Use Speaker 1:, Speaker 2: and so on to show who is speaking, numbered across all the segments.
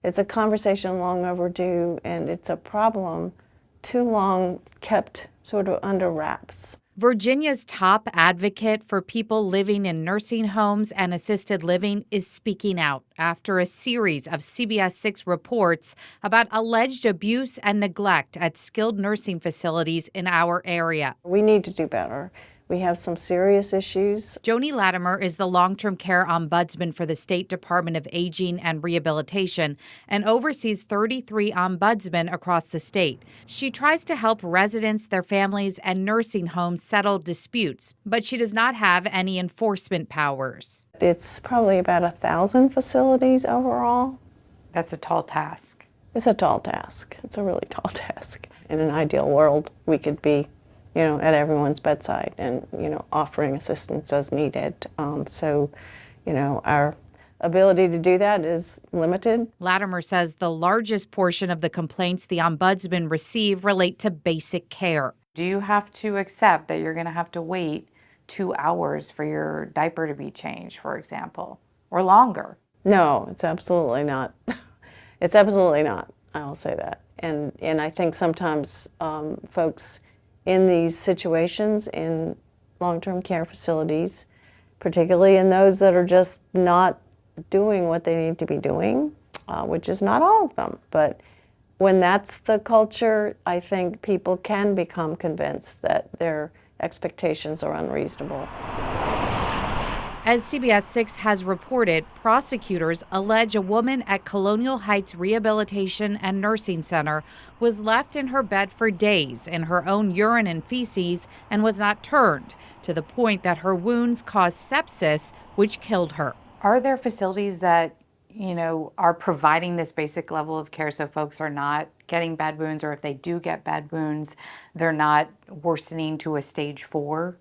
Speaker 1: It's a conversation long overdue, and it's a problem too long kept sort of under wraps.
Speaker 2: Virginia's top advocate for people living in nursing homes and assisted living is speaking out after a series of CBS 6 reports about alleged abuse and neglect at skilled nursing facilities in our area.
Speaker 1: We need to do better. We have some serious issues.
Speaker 2: Joni Latimer is the long-term care ombudsman for the State Department of Aging and Rehabilitation and oversees 33 ombudsmen across the state. She tries to help residents, their families, and nursing homes settle disputes, but she does not have any enforcement powers.
Speaker 1: It's probably about 1,000 facilities overall.
Speaker 2: That's a tall task.
Speaker 1: It's a tall task. It's a really tall task. In an ideal world, we could be at everyone's bedside and, offering assistance as needed. Our ability to do that is limited.
Speaker 2: Latimer says the largest portion of the complaints the ombudsman receive relate to basic care. Do you have to accept that you're going to have to wait 2 hours for your diaper to be changed, for example, or longer?
Speaker 1: No, it's absolutely not. It's absolutely not. I'll say that. And I think sometimes folks in these situations in long-term care facilities, particularly in those that are just not doing what they need to be doing, which is not all of them. But when that's the culture, I think people can become convinced that their expectations are unreasonable.
Speaker 2: As CBS 6 has reported, prosecutors allege a woman at Colonial Heights Rehabilitation and Nursing Center was left in her bed for days in her own urine and feces and was not turned, to the point that her wounds caused sepsis, which killed her. Are there facilities that, are providing this basic level of care so folks are not getting bad wounds, or if they do get bad wounds, they're not worsening to a stage 4?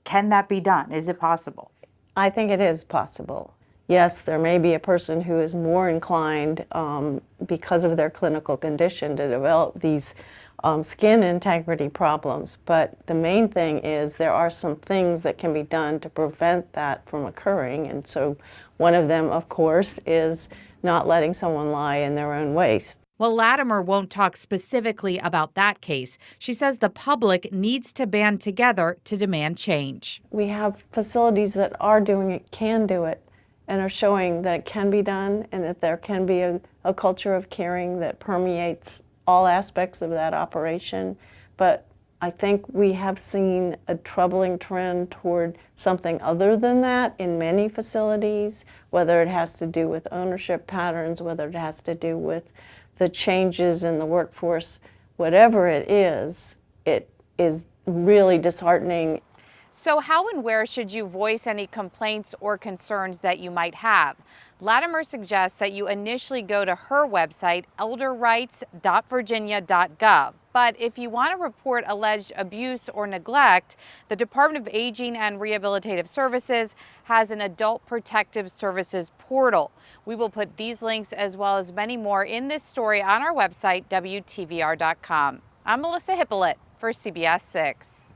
Speaker 2: Can that be done? Is it possible?
Speaker 1: I think it is possible. Yes, there may be a person who is more inclined because of their clinical condition to develop these skin integrity problems, but the main thing is there are some things that can be done to prevent that from occurring, and so one of them, of course, is not letting someone lie in their own waste.
Speaker 2: Well, Latimer won't talk specifically about that case. She says the public needs to band together to demand change.
Speaker 1: We have facilities that are doing it, can do it, and are showing that it can be done and that there can be a culture of caring that permeates all aspects of that operation. But I think we have seen a troubling trend toward something other than that in many facilities, whether it has to do with ownership patterns, whether it has to do with the changes in the workforce, whatever it is really disheartening.
Speaker 2: So how and where should you voice any complaints or concerns that you might have? Latimer suggests that you initially go to her website, elderrights.virginia.gov. But if you want to report alleged abuse or neglect, the Department of Aging and Rehabilitative Services has an Adult Protective Services portal. We will put these links as well as many more in this story on our website, WTVR.com. I'm Melissa Hippolyte for CBS 6.